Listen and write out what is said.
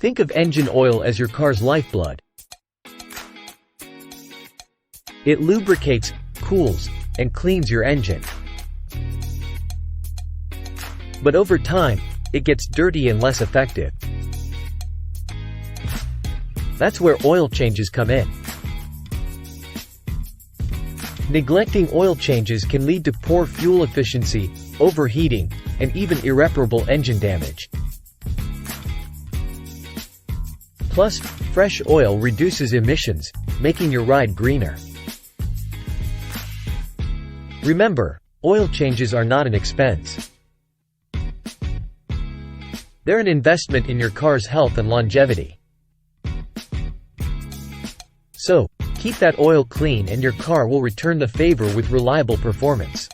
Think of engine oil as your car's lifeblood. It lubricates, cools, and cleans your engine. But over time, it gets dirty and less effective. That's where oil changes come in. Neglecting oil changes can lead to poor fuel efficiency, overheating, and even irreparable engine damage. Plus, fresh oil reduces emissions, making your ride greener. Remember, oil changes are not an expense. They're an investment in your car's health and longevity. So, keep that oil clean and your car will return the favor with reliable performance.